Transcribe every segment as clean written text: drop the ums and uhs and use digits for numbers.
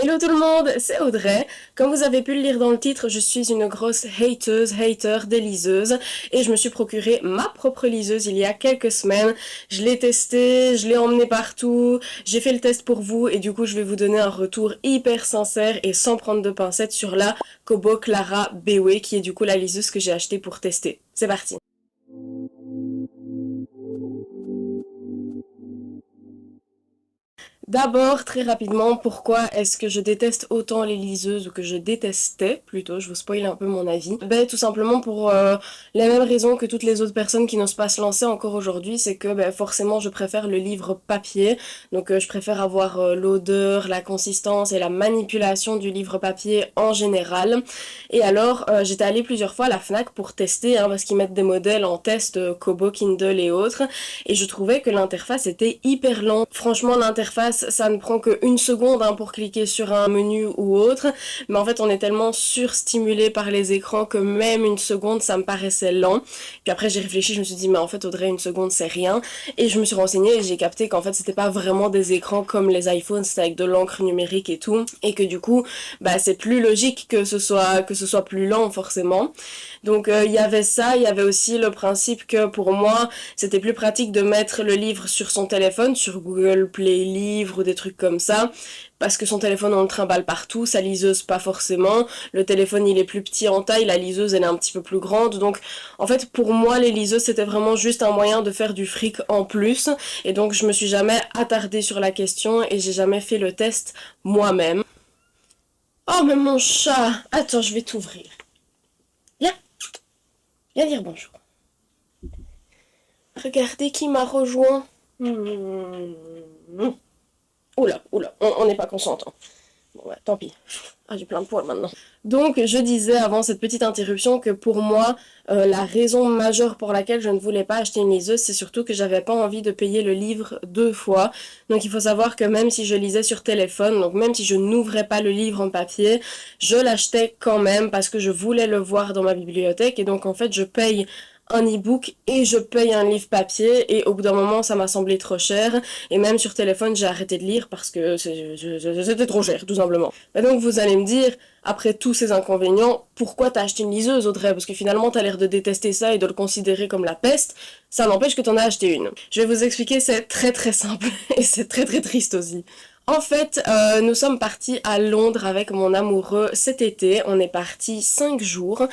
Hello tout le monde, c'est Audrey. Comme vous avez pu le lire dans le titre, je suis une grosse hater des liseuses et je me suis procuré ma propre liseuse il y a quelques semaines. Je l'ai testée, je l'ai emmenée partout, j'ai fait le test pour vous et du coup je vais vous donner un retour hyper sincère et sans prendre de pincettes sur la Kobo Clara BW qui est du coup la liseuse que j'ai achetée pour tester. C'est parti. D'abord, très rapidement, pourquoi est-ce que je déteste autant les liseuses, ou que je détestais plutôt, je vous spoil un peu mon avis. Ben, tout simplement pour les mêmes raisons que toutes les autres personnes qui n'osent pas se lancer encore aujourd'hui, c'est que ben, forcément je préfère le livre papier, donc je préfère avoir l'odeur, la consistance et la manipulation du livre papier en général. Et alors, j'étais allée plusieurs fois à la FNAC pour tester, hein, parce qu'ils mettent des modèles en test, Kobo, Kindle et autres, et je trouvais que l'interface était hyper lente. Franchement, l'interface, ça ne prend que une seconde hein, pour cliquer sur un menu ou autre, mais en fait on est tellement surstimulé par les écrans que même une seconde ça me paraissait lent. Puis après j'ai réfléchi, je me suis dit mais en fait Audrey, une seconde c'est rien, et je me suis renseignée et j'ai capté qu'en fait c'était pas vraiment des écrans comme les iPhones, c'était avec de l'encre numérique et tout, et que du coup bah c'est plus logique que ce soit plus lent forcément. Donc il y avait ça, il y avait aussi le principe que pour moi c'était plus pratique de mettre le livre sur son téléphone, sur Google Play Livres ou des trucs comme ça, parce que son téléphone on le trimballe partout, sa liseuse pas forcément, le téléphone il est plus petit en taille, la liseuse elle est un petit peu plus grande, donc en fait pour moi les liseuses c'était vraiment juste un moyen de faire du fric en plus, et donc je me suis jamais attardée sur la question et j'ai jamais fait le test moi-même. Oh mais mon chat, attends je vais t'ouvrir. Viens, viens dire bonjour. Regardez qui m'a rejoint. Oula, oula, on n'est pas consentant. Bon, ouais, tant pis. Ah, j'ai plein de poils maintenant. Donc, je disais avant cette petite interruption que pour moi, la raison majeure pour laquelle je ne voulais pas acheter une liseuse, c'est surtout que j'avais pas envie de payer le livre deux fois. Donc, il faut savoir que même si je lisais sur téléphone, donc même si je n'ouvrais pas le livre en papier, je l'achetais quand même parce que je voulais le voir dans ma bibliothèque. Et donc, en fait, je paye un e-book et je paye un livre papier, et au bout d'un moment ça m'a semblé trop cher, et même sur téléphone j'ai arrêté de lire parce que c'était trop cher tout simplement. Et donc vous allez me dire, après tous ces inconvénients, pourquoi t'as acheté une liseuse Audrey? Parce que finalement t'as l'air de détester ça et de le considérer comme la peste, ça n'empêche que t'en as acheté une. Je vais vous expliquer, c'est très très simple et c'est très très triste aussi. En fait, nous sommes partis à Londres avec mon amoureux cet été. On est partis 5 jours.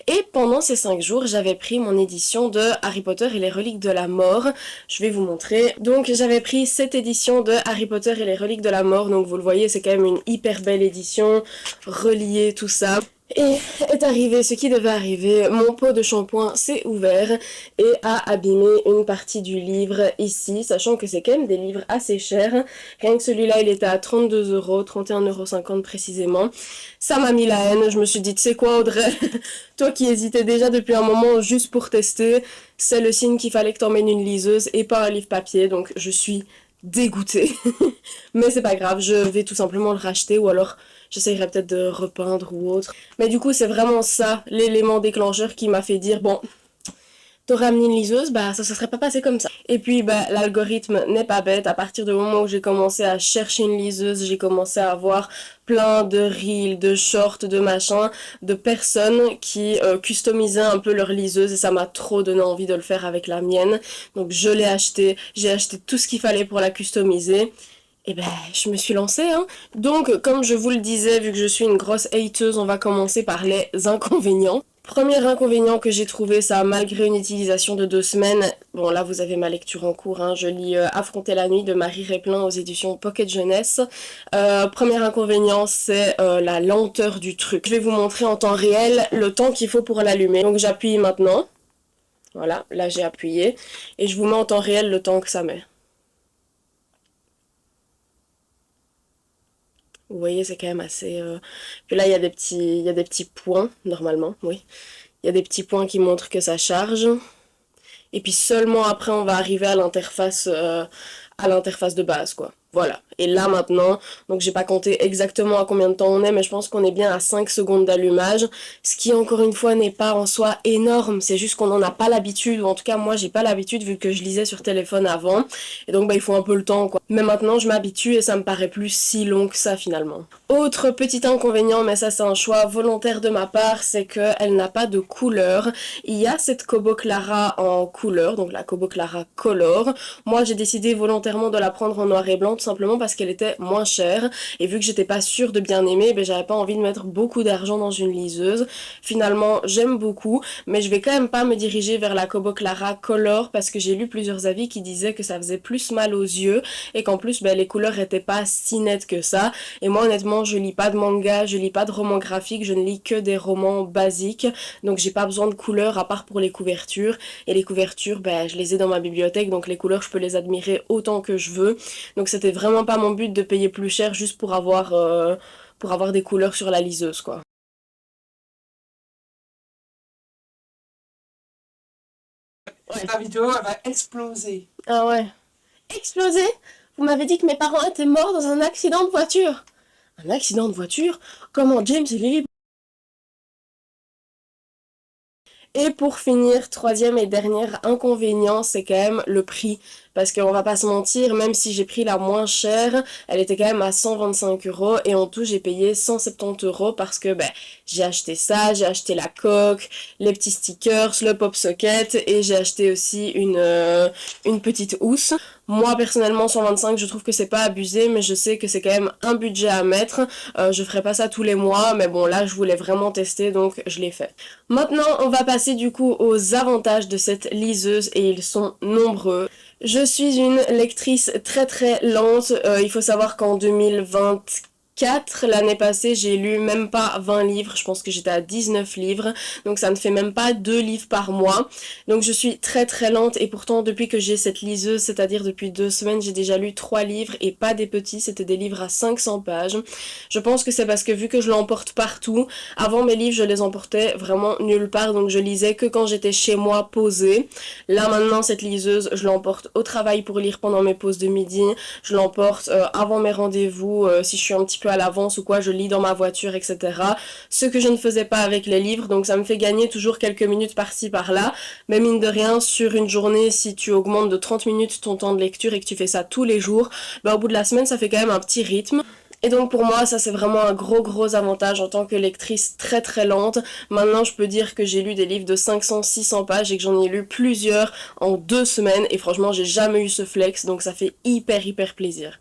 Et pendant ces 5 jours, j'avais pris mon édition de Harry Potter et les Reliques de la Mort. Je vais vous montrer. Donc, j'avais pris cette édition de Harry Potter et les Reliques de la Mort. Donc, vous le voyez, c'est quand même une hyper belle édition. Reliée, tout ça. Et est arrivé ce qui devait arriver, mon pot de shampoing s'est ouvert et a abîmé une partie du livre ici, sachant que c'est quand même des livres assez chers. Rien que celui-là, il était à 32 €, 31,50 € précisément. Ça m'a mis la haine, je me suis dit, tu sais quoi Audrey, toi qui hésitais déjà depuis un moment juste pour tester, c'est le signe qu'il fallait que t'emmènes une liseuse et pas un livre papier, donc je suis dégoûtée. Mais c'est pas grave, je vais tout simplement le racheter ou alors j'essayerai peut-être de repeindre ou autre. Mais du coup, c'est vraiment ça, l'élément déclencheur qui m'a fait dire, bon, t'aurais amené une liseuse, bah ça se serait pas passé comme ça. Et puis, bah l'algorithme n'est pas bête. À partir du moment où j'ai commencé à chercher une liseuse, j'ai commencé à avoir plein de reels, de shorts, de machins, de personnes qui customisaient un peu leur liseuse, et ça m'a trop donné envie de le faire avec la mienne. Donc je l'ai acheté, j'ai acheté tout ce qu'il fallait pour la customiser. Et ben, je me suis lancée, hein. Donc, comme je vous le disais, vu que je suis une grosse hateuse, on va commencer par les inconvénients. Premier inconvénient que j'ai trouvé, ça malgré une utilisation de 2 semaines, bon là vous avez ma lecture en cours, hein, je lis Affronter la nuit de Marie Replin aux éditions Pocket Jeunesse. Premier inconvénient, c'est la lenteur du truc. Je vais vous montrer en temps réel le temps qu'il faut pour l'allumer. Donc j'appuie maintenant, voilà, là j'ai appuyé, et je vous mets en temps réel le temps que ça met. Vous voyez, c'est quand même assez... Puis là, il y a des petits points, normalement, oui. Il y a des petits points qui montrent que ça charge. Et puis seulement après, on va arriver à l'interface de base, quoi. Voilà, et là maintenant, donc j'ai pas compté exactement à combien de temps on est, mais je pense qu'on est bien à 5 secondes d'allumage, ce qui encore une fois n'est pas en soi énorme, c'est juste qu'on n'en a pas l'habitude, ou en tout cas moi j'ai pas l'habitude vu que je lisais sur téléphone avant, et donc bah il faut un peu le temps quoi. Mais maintenant je m'habitue et ça me paraît plus si long que ça finalement. Autre petit inconvénient, mais ça c'est un choix volontaire de ma part, c'est qu'elle n'a pas de couleur. Il y a cette Kobo Clara en couleur, donc la Kobo Clara Color. Moi j'ai décidé volontairement de la prendre en noir et blanc, tout simplement parce qu'elle était moins chère, et vu que j'étais pas sûre de bien aimer, ben j'avais pas envie de mettre beaucoup d'argent dans une liseuse. Finalement j'aime beaucoup, mais je vais quand même pas me diriger vers la Kobo Clara Color, parce que j'ai lu plusieurs avis qui disaient que ça faisait plus mal aux yeux, et qu'en plus ben, les couleurs étaient pas si nettes que ça, et moi honnêtement je lis pas de manga, je lis pas de romans graphiques, je ne lis que des romans basiques, donc j'ai pas besoin de couleurs à part pour les couvertures, et les couvertures ben je les ai dans ma bibliothèque, donc les couleurs je peux les admirer autant que je veux, donc c'était vraiment pas mon but de payer plus cher juste pour avoir des couleurs sur la liseuse quoi. Ouais. Ta vidéo, elle va exploser. Ah ouais. Explosé? Vous m'avez dit que mes parents étaient morts dans un accident de voiture. Un accident de voiture? Comment James et Lily? Et pour finir, troisième et dernier inconvénient, c'est quand même le prix. Parce qu'on va pas se mentir, même si j'ai pris la moins chère, elle était quand même à 125 € et en tout j'ai payé 170 € parce que ben, j'ai acheté ça, j'ai acheté la coque, les petits stickers, le pop socket et j'ai acheté aussi une petite housse. Moi personnellement 125 je trouve que c'est pas abusé, mais je sais que c'est quand même un budget à mettre. Je ferai pas ça tous les mois, mais bon là je voulais vraiment tester donc je l'ai fait. Maintenant on va passer du coup aux avantages de cette liseuse et ils sont nombreux. Je suis une lectrice très très lente, il faut savoir qu'en 2024, l'année passée, j'ai lu même pas 20 livres, je pense que j'étais à 19 livres, donc ça ne fait même pas 2 livres par mois. Donc je suis très très lente et pourtant depuis que j'ai cette liseuse, c'est-à-dire depuis 2 semaines, j'ai déjà lu 3 livres et pas des petits, c'était des livres à 500 pages. Je pense que c'est parce que vu que je l'emporte partout, avant mes livres je les emportais vraiment nulle part, donc je lisais que quand j'étais chez moi posée. Là maintenant cette liseuse je l'emporte au travail pour lire pendant mes pauses de midi, je l'emporte avant mes rendez-vous, si je suis un petit peu à l'avance ou quoi, je lis dans ma voiture, etc. Ce que je ne faisais pas avec les livres, donc ça me fait gagner toujours quelques minutes par-ci par-là, mais mine de rien sur une journée, si tu augmentes de 30 minutes ton temps de lecture et que tu fais ça tous les jours, bah au bout de la semaine ça fait quand même un petit rythme. Et donc pour moi ça c'est vraiment un gros avantage en tant que lectrice très très lente. Maintenant je peux dire que j'ai lu des livres de 500-600 pages et que j'en ai lu plusieurs en 2 semaines et franchement j'ai jamais eu ce flex, donc ça fait hyper plaisir.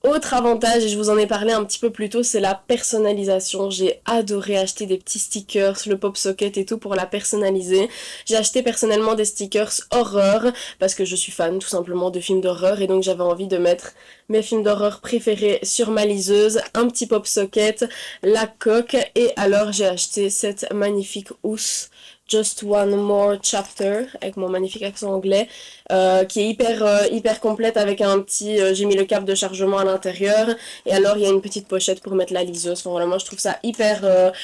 Autre avantage, et je vous en ai parlé un petit peu plus tôt, c'est la personnalisation. J'ai adoré acheter des petits stickers, le pop socket et tout pour la personnaliser. J'ai acheté personnellement des stickers horreur parce que je suis fan tout simplement de films d'horreur et donc j'avais envie de mettre mes films d'horreur préférés sur ma liseuse, un petit pop socket, la coque et alors j'ai acheté cette magnifique housse Just One More Chapter avec mon magnifique accent anglais qui est hyper complète avec un petit j'ai mis le câble de chargement à l'intérieur et alors il y a une petite pochette pour mettre la liseuse. Enfin, vraiment je trouve ça hyper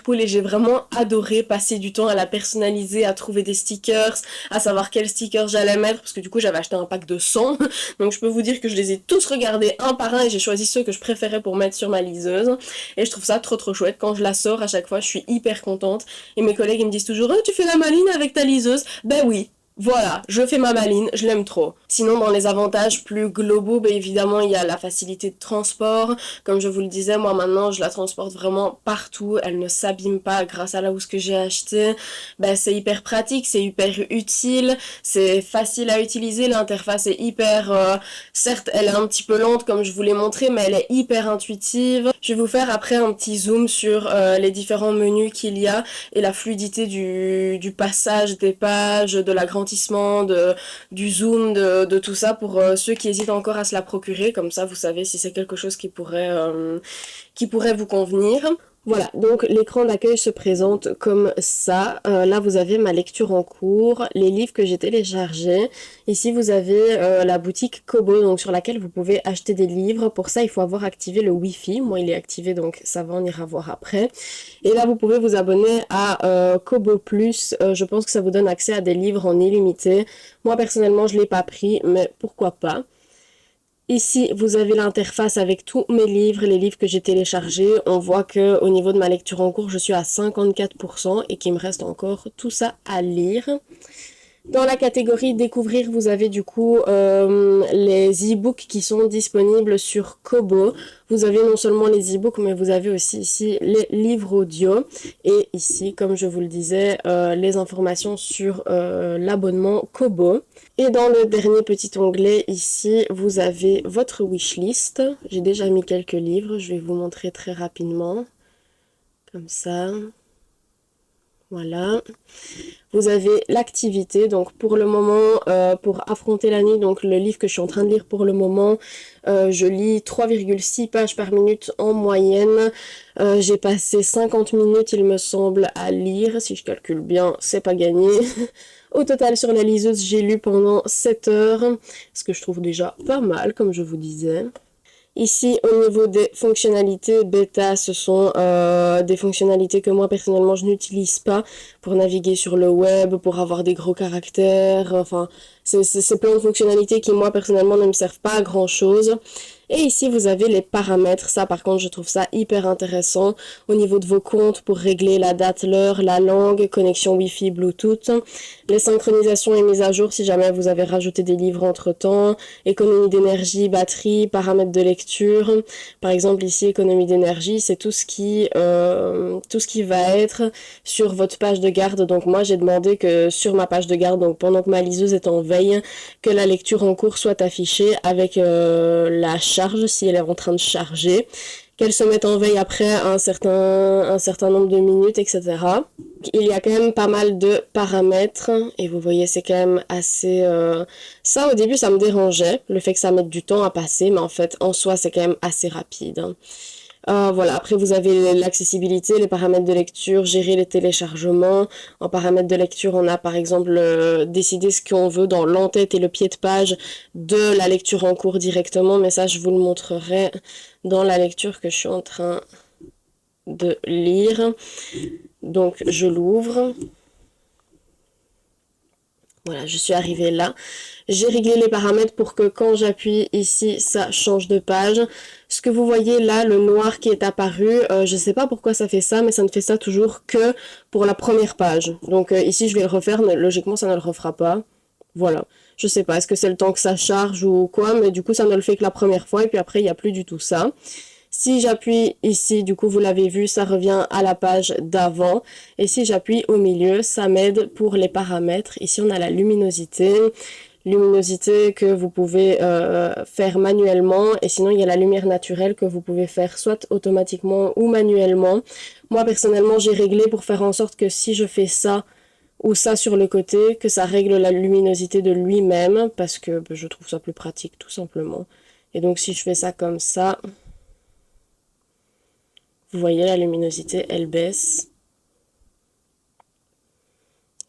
cool et j'ai vraiment adoré passer du temps à la personnaliser, à trouver des stickers, à savoir quels stickers j'allais mettre parce que du coup j'avais acheté un pack de 100 donc je peux vous dire que je les ai tous regardés un par un et j'ai choisi ceux que je préférais pour mettre sur ma liseuse et je trouve ça trop chouette. Quand je la sors à chaque fois je suis hyper contente et mes collègues ils me disent toujours oh, tu fais la maline avec ta liseuse. Ben oui, voilà, je fais ma maline, je l'aime trop. Sinon, dans les avantages plus globaux, bah évidemment, il y a la facilité de transport. Comme je vous le disais, moi maintenant, je la transporte vraiment partout. Elle ne s'abîme pas grâce à la housse que j'ai achetée. Bah, c'est hyper pratique, c'est hyper utile, c'est facile à utiliser. L'interface est certes, elle est un petit peu lente comme je vous l'ai montré, mais elle est hyper intuitive. Je vais vous faire après un petit zoom sur les différents menus qu'il y a et la fluidité du passage des pages, de l'agrandissement, du zoom, de tout ça pour ceux qui hésitent encore à se la procurer. Comme ça, vous savez si c'est quelque chose qui pourrait vous convenir. Voilà, donc l'écran d'accueil se présente comme ça. Là, vous avez ma lecture en cours, les livres que j'ai téléchargés. Ici, vous avez la boutique Kobo, donc sur laquelle vous pouvez acheter des livres. Pour ça, il faut avoir activé le Wi-Fi. Moi, il est activé, donc ça va, on ira voir après. Et là, vous pouvez vous abonner à Kobo Plus. Je pense que ça vous donne accès à des livres en illimité. Moi, personnellement, je l'ai pas pris, mais pourquoi pas. Ici, vous avez l'interface avec tous mes livres, les livres que j'ai téléchargés. On voit que au niveau de ma lecture en cours, je suis à 54% et qu'il me reste encore tout ça à lire. Dans la catégorie découvrir, vous avez du coup les e-books qui sont disponibles sur Kobo. Vous avez non seulement les e-books, mais vous avez aussi ici les livres audio. Et ici, comme je vous le disais, les informations sur l'abonnement Kobo. Et dans le dernier petit onglet, ici, vous avez votre wishlist. J'ai déjà mis quelques livres, je vais vous montrer très rapidement. Comme ça. Voilà. Vous avez l'activité, donc pour le moment, pour affronter la nuit, donc le livre que je suis en train de lire pour le moment, je lis 3,6 pages par minute en moyenne. J'ai passé 50 minutes, il me semble, à lire. Si je calcule bien, c'est pas gagné. Au total, sur la liseuse, j'ai lu pendant 7 heures, ce que je trouve déjà pas mal, comme je vous disais. Ici, au niveau des fonctionnalités bêta, ce sont des fonctionnalités que moi, personnellement, je n'utilise pas pour naviguer sur le web, pour avoir des gros caractères. Enfin, c'est plein de fonctionnalités qui, moi, personnellement, ne me servent pas à grand-chose. Et ici, vous avez les paramètres. Ça, par contre, je trouve ça hyper intéressant. Au niveau de vos comptes, pour régler la date, l'heure, la langue, connexion Wi-Fi, Bluetooth. Les synchronisations et mises à jour si jamais vous avez rajouté des livres entre-temps. Économie d'énergie, batterie, paramètres de lecture. Par exemple, ici, économie d'énergie, c'est tout ce qui va être sur votre page de garde. Donc moi, j'ai demandé que sur ma page de garde, donc pendant que ma liseuse est en veille, que la lecture en cours soit affichée avec la charge, si elle est en train de charger, qu'elle se mette en veille après un certain nombre de minutes, etc. Il y a quand même pas mal de paramètres, et vous voyez, c'est quand même assez... Ça, au début, ça me dérangeait, le fait que ça mette du temps à passer, mais en fait, en soi, c'est quand même assez rapide. Voilà, après vous avez l'accessibilité, les paramètres de lecture, gérer les téléchargements. En paramètres de lecture, on a par exemple décider ce qu'on veut dans l'entête et le pied de page de la lecture en cours directement, mais ça je vous le montrerai dans la lecture que je suis en train de lire. Donc je l'ouvre. Voilà, je suis arrivée là. J'ai réglé les paramètres pour que quand j'appuie ici, ça change de page. Ce que vous voyez là, le noir qui est apparu, je sais pas pourquoi ça fait ça, mais ça ne fait ça toujours que pour la première page. Donc ici, je vais le refaire, mais logiquement, ça ne le refera pas. Voilà. Je sais pas, est-ce que c'est le temps que ça charge ou quoi, mais du coup, ça ne le fait que la première fois, et puis après, il n'y a plus du tout ça. Si j'appuie ici, du coup, vous l'avez vu, ça revient à la page d'avant. Et si j'appuie au milieu, ça m'aide pour les paramètres. Ici, on a la luminosité. Luminosité que vous pouvez faire manuellement. Et sinon, il y a la lumière naturelle que vous pouvez faire soit automatiquement ou manuellement. Moi, personnellement, j'ai réglé pour faire en sorte que si je fais ça ou ça sur le côté, que ça règle la luminosité de lui-même. Parce que je trouve ça plus pratique, tout simplement. Et donc, si je fais ça comme ça... Vous voyez, la luminosité, elle baisse.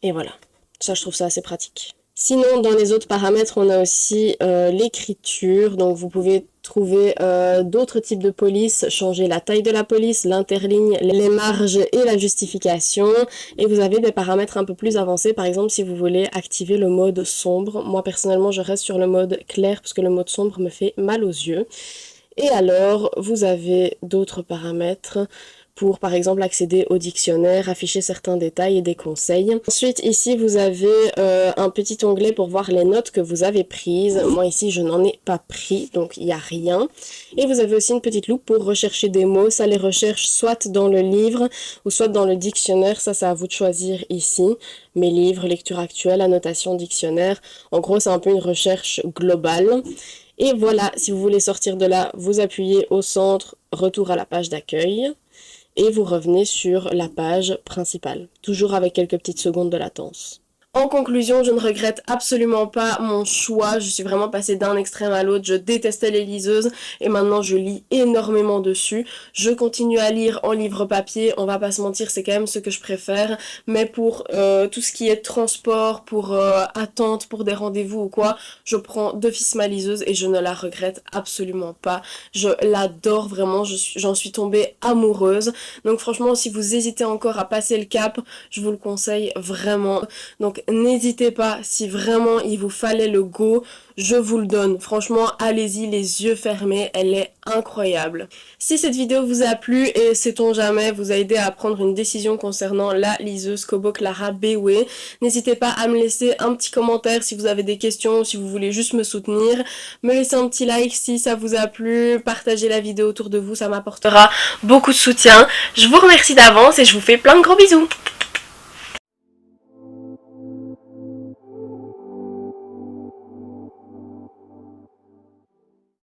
Et voilà. Ça, je trouve ça assez pratique. Sinon, dans les autres paramètres, on a aussi l'écriture. Donc, vous pouvez trouver d'autres types de police, changer la taille de la police, l'interligne, les marges et la justification. Et vous avez des paramètres un peu plus avancés. Par exemple, si vous voulez activer le mode sombre. Moi, personnellement, je reste sur le mode clair parce que le mode sombre me fait mal aux yeux. Et alors, vous avez d'autres paramètres pour, par exemple, accéder au dictionnaire, afficher certains détails et des conseils. Ensuite, ici, vous avez un petit onglet pour voir les notes que vous avez prises. Moi, ici, je n'en ai pas pris, donc il n'y a rien. Et vous avez aussi une petite loupe pour rechercher des mots. Ça les recherche soit dans le livre ou soit dans le dictionnaire. Ça, c'est à vous de choisir ici. Mes livres, lecture actuelle, annotation, dictionnaire. En gros, c'est un peu une recherche globale. Et voilà, si vous voulez sortir de là, vous appuyez au centre, retour à la page d'accueil, et vous revenez sur la page principale, toujours avec quelques petites secondes de latence. En conclusion, je ne regrette absolument pas mon choix, je suis vraiment passée d'un extrême à l'autre, je détestais les liseuses et maintenant je lis énormément dessus. Je continue à lire en livre papier, on va pas se mentir, c'est quand même ce que je préfère, mais pour tout ce qui est transport, pour attente, pour des rendez-vous ou quoi, je prends d'office ma liseuse et je ne la regrette absolument pas. Je l'adore vraiment, j'en suis tombée amoureuse. Donc franchement, si vous hésitez encore à passer le cap, je vous le conseille vraiment. Donc n'hésitez pas, si vraiment il vous fallait le go, je vous le donne. Franchement, allez-y les yeux fermés, elle est incroyable. Si cette vidéo vous a plu et sait-on jamais vous a aidé à prendre une décision concernant la liseuse Kobo Clara Bway, n'hésitez pas à me laisser un petit commentaire si vous avez des questions, si vous voulez juste me soutenir, me laisser un petit like si ça vous a plu, partagez la vidéo autour de vous, ça m'apportera beaucoup de soutien. Je vous remercie d'avance et je vous fais plein de gros bisous.